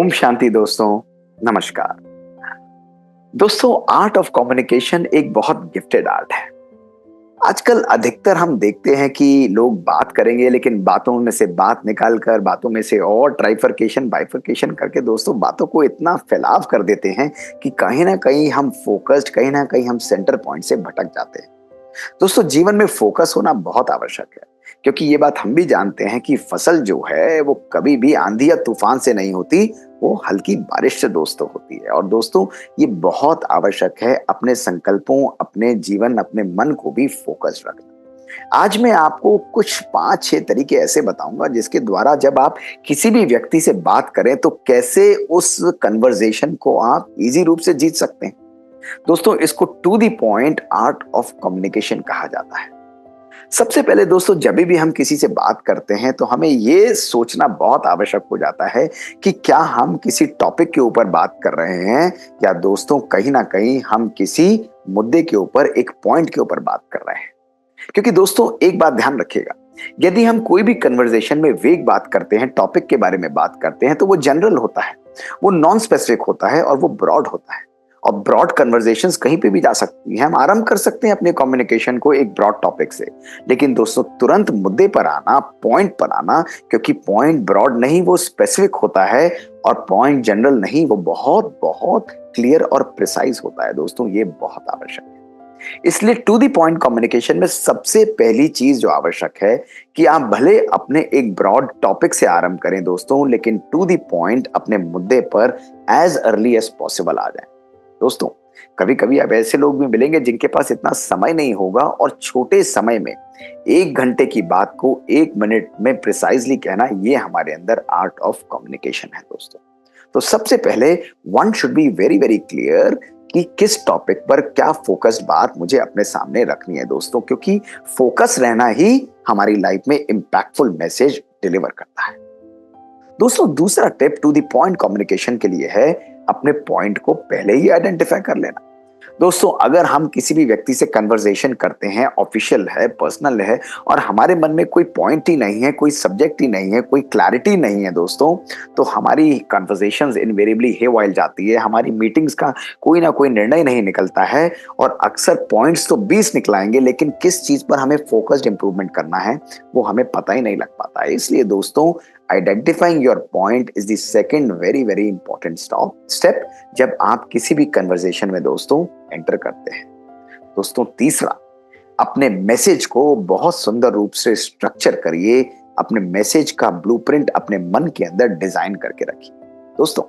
ओम शांति दोस्तों। नमस्कार दोस्तों। आर्ट ऑफ कम्युनिकेशन एक बहुत गिफ्टेड आर्ट है। आजकल अधिकतर हम देखते हैं कि लोग बात करेंगे लेकिन बातों में से बात निकाल कर बातों में से और ट्राइफरकेशन बाइफरकेशन करके दोस्तों बातों को इतना फैलाव कर देते हैं कि कहीं ना कहीं हम फोकस्ड, कहीं ना कहीं हम सेंटर पॉइंट से भटक जाते हैं। दोस्तों जीवन में फोकस होना बहुत आवश्यक है, क्योंकि ये बात हम भी जानते हैं कि फसल जो है वो कभी भी आंधी या तूफान से नहीं होती, वो हल्की बारिश से दोस्तों होती है। और दोस्तों ये बहुत आवश्यक है अपने संकल्पों, अपने जीवन, अपने मन को भी फोकस रखना। आज मैं आपको कुछ 5-6 तरीके ऐसे बताऊंगा जिसके द्वारा जब आप किसी भी व्यक्ति से बात करें तो कैसे उस कन्वर्सेशन को आप इजी रूप से जीत सकते हैं। दोस्तों इसको to the point art of communication कहा जाता है। सबसे पहले दोस्तों जब भी हम किसी से बात करते हैं तो हमें ये सोचना बहुत आवश्यक हो जाता है कि क्या हम किसी टॉपिक के ऊपर बात कर रहे हैं या दोस्तों कहीं ना कहीं हम किसी मुद्दे के ऊपर, एक पॉइंट के ऊपर बात कर रहे हैं। क्योंकि दोस्तों एक बात ध्यान रखिएगा, यदि हम कोई भी कन्वर्सेशन में वेग बात करते हैं, टॉपिक के बारे में बात करते हैं, तो वो जनरल होता है, वो नॉन स्पेसिफिक होता है और वो ब्रॉड होता है। और ब्रॉड कन्वर्सेशंस कहीं पे भी जा सकती हैं। हम आरंभ कर सकते हैं अपने कम्युनिकेशन को एक ब्रॉड टॉपिक से, लेकिन दोस्तों तुरंत मुद्दे पर आना, पॉइंट पर आना, क्योंकि पॉइंट ब्रॉड नहीं वो स्पेसिफिक होता है और पॉइंट जनरल नहीं वो बहुत बहुत क्लियर और प्रिसाइज होता है। दोस्तों ये बहुत आवश्यक है। इसलिए टू द पॉइंट कम्युनिकेशन में सबसे पहली चीज जो आवश्यक है कि आप भले अपने एक ब्रॉड टॉपिक से आरंभ करें दोस्तों, लेकिन टू द पॉइंट अपने मुद्दे पर एज अर्ली एज पॉसिबल आ जाए। दोस्तों कभी कभी अब ऐसे लोग भी मिलेंगे जिनके पास इतना समय नहीं होगा और छोटे समय में 1 घंटे की बात को 1 मिनट में प्रिसाइजली कहना, ये हमारे अंदर आर्ट ऑफ कम्युनिकेशन है दोस्तों। तो सबसे पहले one should be very very clear कि किस टॉपिक पर क्या फोकस्ड बात मुझे अपने सामने रखनी है दोस्तों, क्योंकि फोकस रहना ही हमारी लाइफ में इंपैक्टफुल मैसेज डिलीवर करता है। दोस्तों दूसरा tip to the point communication के लिए है अपने पॉइंट को पहले ही आइडेंटिफाई कर लेना। दोस्तों अगर हम किसी भी व्यक्ति से कन्वर्सेशन करते हैं, ऑफिशियल है, पर्सनल है, और हमारे मन में कोई पॉइंट ही नहीं है, कोई सब्जेक्ट ही नहीं है, कोई क्लैरिटी नहीं है दोस्तों, तो हमारी कन्वर्सेशंस इनवेरिएबली हेवाइल जाती है। हमारी मीटिंग्स का कोई ना कोई निर्णय नहीं निकलता है और अक्सर पॉइंट्स तो 20 निकलाएंगे, लेकिन किस चीज पर हमें फोकस्ड इंप्रूवमेंट करना है वो हमें पता ही नहीं लग पाता है। इसलिए दोस्तों identifying your point is the second very very important step जब आप किसी भी कन्वर्सेशन में दोस्तों एंटर करते हैं। दोस्तों तीसरा, अपने मैसेज को बहुत सुंदर रूप से स्ट्रक्चर करिए। अपने मैसेज का ब्लूप्रिंट अपने मन के अंदर डिजाइन करके रखिए। दोस्तों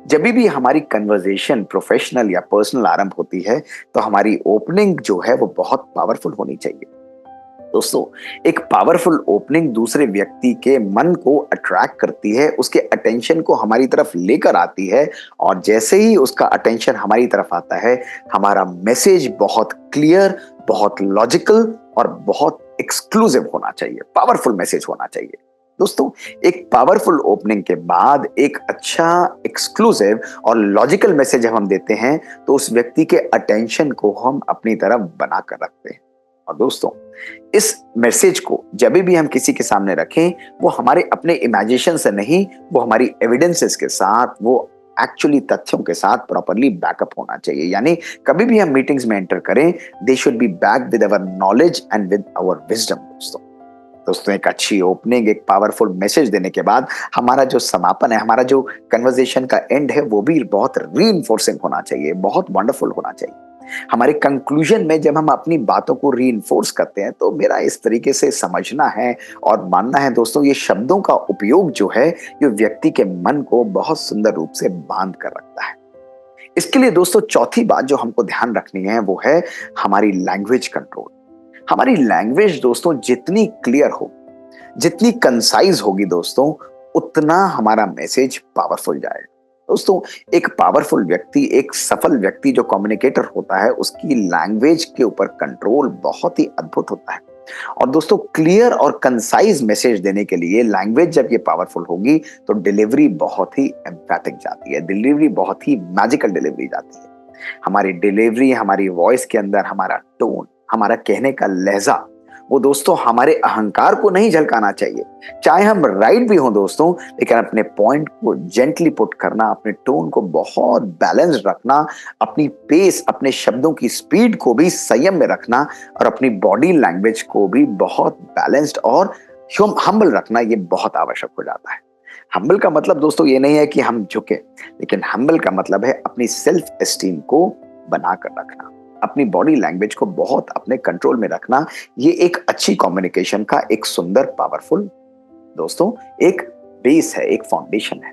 जब भी हमारी कन्वर्सेशन प्रोफेशनल या पर्सनल आरंभ होती है तो हमारी ओपनिंग जो है वो बहुत पावरफुल होनी चाहिए। दोस्तों एक पावरफुल ओपनिंग दूसरे व्यक्ति के मन को अट्रैक्ट करती है, उसके अटेंशन को हमारी तरफ लेकर आती है, और जैसे ही उसका अटेंशन हमारी तरफ आता है हमारा मैसेज बहुत क्लियर, बहुत लॉजिकल और बहुत एक्सक्लूसिव होना चाहिए, पावरफुल मैसेज होना चाहिए। दोस्तों एक पावरफुल ओपनिंग के बाद एक अच्छा एक्सक्लूसिव और लॉजिकल मैसेज जब हम देते हैं तो उस व्यक्ति के अटेंशन को हम अपनी तरफ बनाकर रखते हैं। और दोस्तों इस मैसेज को जब भी हम किसी के सामने रखें वो हमारे अपने इमेजिनेशन से नहीं, वो हमारी एविडेंसेस के साथ, वो एक्चुअली तथ्यों के साथ प्रॉपरली बैकअप होना चाहिए। यानी कभी भी हम मीटिंग्स में एंटर करें, they should be backed with our knowledge and with our wisdom. दोस्तों एक अच्छी ओपनिंग, एक पावरफुल मैसेज देने के बाद हमारा जो समापन है, हमारा जो कन्वर्सेशन का एंड है वो भी बहुत रीइंफोर्सिंग होना चाहिए, बहुत वंडरफुल होना चाहिए। हमारे कंक्लूजन में जब हम अपनी बातों को रीइंफोर्स करते हैं तो मेरा इस तरीके से समझना है और मानना है दोस्तों, ये शब्दों का उपयोग जो है ये व्यक्ति के मन को बहुत सुंदर रूप से बांध कर रखता है। इसके लिए दोस्तों चौथी बात जो हमको ध्यान रखनी है वो है हमारी लैंग्वेज कंट्रोल। हमारी लैंग्वेज दोस्तों जितनी क्लियर हो, जितनी कंसाइज होगी दोस्तों, उतना हमारा मैसेज पावरफुल जाएगा। दोस्तों एक पावरफुल व्यक्ति, एक सफल व्यक्ति जो कम्युनिकेटर होता है, उसकी लैंग्वेज के ऊपर कंट्रोल बहुत ही अद्भुत होता है। और दोस्तों क्लियर और कंसाइज मैसेज देने के लिए लैंग्वेज जब ये पावरफुल होगी तो डिलीवरी बहुत ही एम्फैटिक जाती है, डिलीवरी बहुत ही मैजिकल डिलीवरी जाती है। हमारी डिलीवरी, हमारी वॉइस के अंदर हमारा टोन, हमारा कहने का लहजा वो दोस्तों हमारे अहंकार को नहीं झलकाना चाहिए। चाहे हम राइट भी हों दोस्तों, लेकिन अपने पॉइंट को जेंटली पुट करना, अपने टोन को बहुत बैलेंस रखना, अपनी पेस, अपने शब्दों की स्पीड को भी संयम में रखना और अपनी बॉडी लैंग्वेज को भी बहुत बैलेंस्ड और हम्बल रखना, ये बहुत आवश्यक हो जाता है। हम्बल का मतलब दोस्तों ये नहीं है कि हम झुके, लेकिन हम्बल का मतलब है अपनी सेल्फ एस्टीम को बनाकर रखना, अपनी बॉडी लैंग्वेज को बहुत अपने कंट्रोल में रखना। ये एक अच्छी कम्युनिकेशन का एक सुंदर पावरफुल दोस्तों एक बेस है, एक फाउंडेशन है।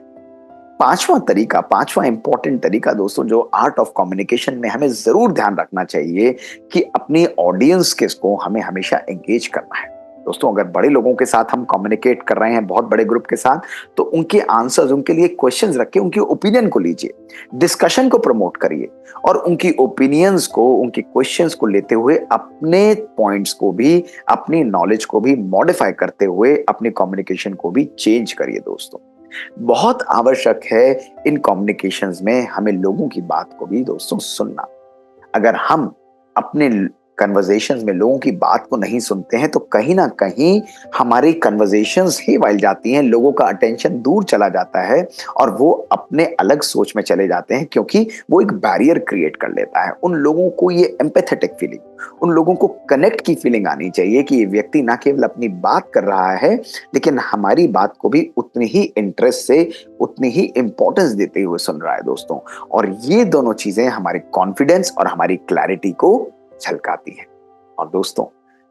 पांचवा इंपॉर्टेंट तरीका दोस्तों जो आर्ट ऑफ कम्युनिकेशन में हमें जरूर ध्यान रखना चाहिए कि अपनी ऑडियंस के को हमें हमेशा एंगेज करना है। दोस्तों अगर बड़े लोगों के साथ हम कम्युनिकेट कर रहे हैं, बहुत बड़े ग्रुप के साथ, तो उनके आंसर्स, उनके लिए क्वेश्चंस रखिए, उनकी ओपिनियन को लीजिए, डिस्कशन को प्रमोट करिए और उनकी ओपिनियंस को, उनके क्वेश्चंस को लेते हुए अपने पॉइंट्स को भी, अपनी नॉलेज को भी मॉडिफाई करते हुए अपनी कम्युनिकेशन को भी चेंज करिए। दोस्तों बहुत आवश्यक है इन कम्युनिकेशंस में हमें लोगों की बात को भी दोस्तों सुनना। अगर हम अपने कन्वर्सेशंस में लोगों की बात को नहीं सुनते हैं तो कहीं ना कहीं हमारी कन्वर्सेशंस ही वाइल जाती हैं, लोगों का अटेंशन दूर चला जाता है और वो अपने अलग सोच में चले जाते हैं, क्योंकि वो एक बैरियर क्रिएट कर लेता है। उन लोगों को ये एम्पैथेटिक फीलिंग, उन लोगों को कनेक्ट की फीलिंग आनी चाहिए कि ये व्यक्ति ना केवल अपनी बात कर रहा है, लेकिन हमारी बात को भी उतनी ही इंटरेस्ट से, उतनी ही इंपॉर्टेंस देते हुए सुन रहा है दोस्तों। और ये दोनों चीजें हमारे कॉन्फिडेंस और हमारी क्लैरिटी को झलकाती है। और दोस्तों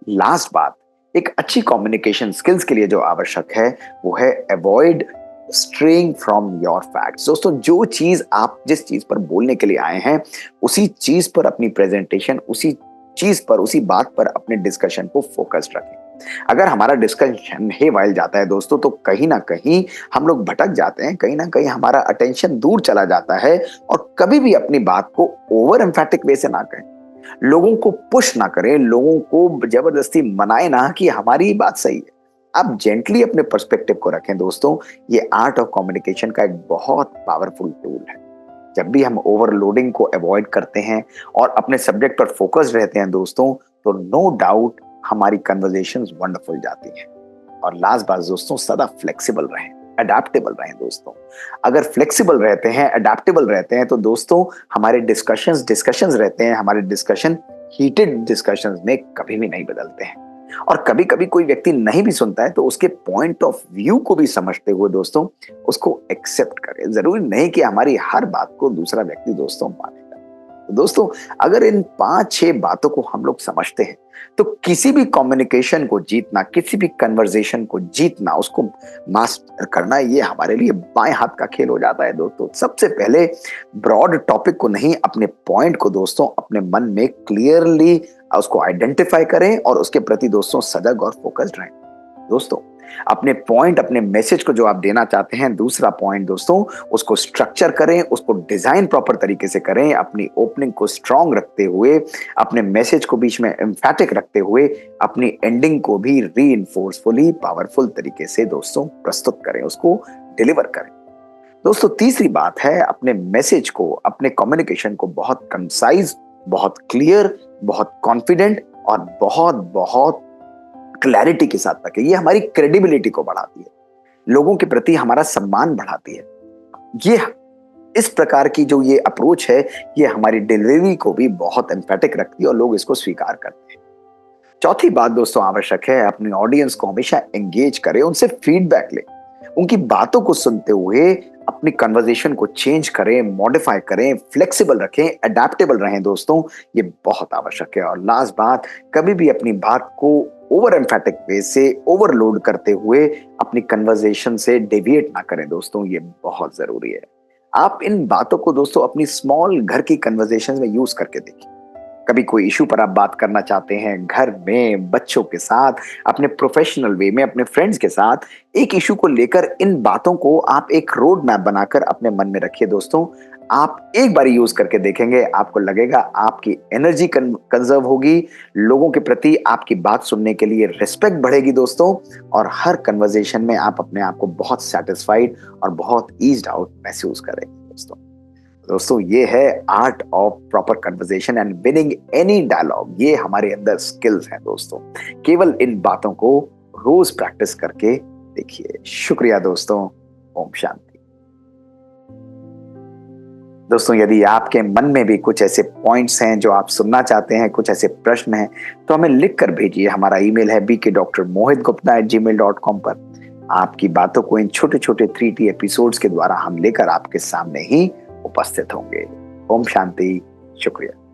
लास्ट बात, एक अच्छी कम्युनिकेशन स्किल्स के लिए जो आवश्यक है वो है avoid straying from your facts. दोस्तों जो चीज आप जिस चीज पर बोलने के लिए आए हैं, उसी चीज पर अपनी प्रेजेंटेशन, उसी चीज पर, उसी बात पर अपने डिस्कशन को फोकस्ड रखें। अगर हमारा डिस्कशन हे वाइल जाता है दोस्तों, तो कहीं ना कहीं हम लोग भटक जाते हैं, कहीं ना कहीं हमारा अटेंशन दूर चला जाता है। और कभी भी अपनी बात को ओवर एम्फैटिक वे से ना कहें, लोगों को पुश ना करें, लोगों को जबरदस्ती मनाए ना कि हमारी बात सही है। आप जेंटली अपने पर्सपेक्टिव को रखें दोस्तों। ये आर्ट ऑफ कम्युनिकेशन का एक बहुत पावरफुल टूल है। जब भी हम ओवरलोडिंग को अवॉइड करते हैं और अपने सब्जेक्ट पर फोकस रहते हैं दोस्तों, तो नो डाउट हमारी कन्वर्सेशंस वंडरफुल जाती हैं। और लास्ट बात दोस्तों, सदा फ्लेक्सिबल रहें, अडेप्टेबल रहें दोस्तों। अगर फ्लेक्सिबल रहते हैं, अडेप्टेबल रहते हैं, तो दोस्तों हमारे डिस्कशंस रहते हैं, हमारे डिस्कशन हीटेड डिस्कशंस में कभी भी नहीं बदलते हैं। और कभी कभी कोई व्यक्ति नहीं भी सुनता है तो उसके पॉइंट ऑफ व्यू को भी समझते हुए दोस्तों उसको एक्सेप्ट करें। जरूरी नहीं कि हमारी हर बात को दूसरा व्यक्ति दोस्तों मानेगा। तो दोस्तों अगर इन 5-6 बातों को हम लोग समझते हैं तो किसी भी कम्युनिकेशन को जीतना, किसी भी कन्वर्सेशन को जीतना, उसको मास्टर करना, ये हमारे लिए बाएं हाथ का खेल हो जाता है दोस्तों। सबसे पहले ब्रॉड टॉपिक को नहीं, अपने पॉइंट को दोस्तों अपने मन में क्लियरली उसको आइडेंटिफाई करें और उसके प्रति दोस्तों सजग और फोकस्ड रहें। दोस्तों अपने पॉइंट, अपने मैसेज को जो आप देना चाहते हैं, दूसरा पॉइंट दोस्तों, उसको स्ट्रक्चर करें, उसको डिजाइन प्रॉपर तरीके से करें, अपनी ओपनिंग को स्ट्रांग रखते हुए, अपने मैसेज को बीच में एम्फैटिक रखते हुए, अपनी एंडिंग को भी रीइंफोर्सफुली पावरफुल तरीके से दोस्तों प्रस्तुत करें, उसको डिलीवर करें। दोस्तों तीसरी बात है, अपने मैसेज को, अपने कम्युनिकेशन को बहुत कंसाइज, बहुत क्लियर, बहुत कॉन्फिडेंट और बहुत बहुत क्लैरिटी के साथ रखें। ये हमारी क्रेडिबिलिटी को बढ़ाती है, लोगों के प्रति हमारा सम्मान बढ़ाती है। ये इस प्रकार की जो ये अप्रोच है, ये हमारी डिलीवरी को भी बहुत एम्फैटिक रखती है और लोग इसको स्वीकार करते हैं। चौथी बात दोस्तों आवश्यक है, अपनी ऑडियंस को हमेशा एंगेज करें, उनसे फीडबैक लें, उनकी बातों को सुनते हुए अपनी कन्वर्सेशन को चेंज करें, मॉडिफाई करें, फ्लेक्सिबल रखें, अडेप्टेबल रहें दोस्तों, ये बहुत आवश्यक है। और लास्ट बात, कभी भी अपनी बात को ओवर एम्फैटिक वे से ओवरलोड करते हुए अपनी कन्वर्सेशन से डेविएट ना करें दोस्तों, ये बहुत जरूरी है। आप इन बातों को दोस्तों अपनी स्मॉल घर की कन्वर्सेशन में यूज करके देखिए। कभी कोई इशू पर आप बात करना चाहते हैं, घर में, बच्चों के साथ, अपने प्रोफेशनल वे में, अपने फ्रेंड्स के साथ, एक इशू को लेकर इन बातों को आप एक रोड मैप बनाकर अपने मन में रखिए दोस्तों। आप एक बार यूज करके देखेंगे, आपको लगेगा आपकी एनर्जी कंजर्व होगी, लोगों के प्रति आपकी बात सुनने के लिए रिस्पेक्ट बढ़ेगी दोस्तों, और हर कन्वर्सेशन में आप अपने आप को बहुत सेटिस्फाइड और बहुत ईज्ड आउट महसूस करेंगे दोस्तों। दोस्तों ये है art of proper conversation and winning any dialogue. ये हमारे अंदर स्किल्स हैं दोस्तों, केवल इन बातों को रोज प्रैक्टिस करके देखिए। शुक्रिया दोस्तों। ओम शांति। दोस्तों यदि आपके मन में भी कुछ ऐसे पॉइंट्स हैं जो आप सुनना चाहते हैं, कुछ ऐसे प्रश्न हैं, तो हमें लिख कर भेजिए। हमारा ईमेल है bkdrmohitgupta@gmail.com पर। आपकी बातों को इन छोटे छोटे 3T एपिसोड्स के द्वारा हम लेकर आपके सामने ही उपस्थित होंगे। ओम शांति। शुक्रिया।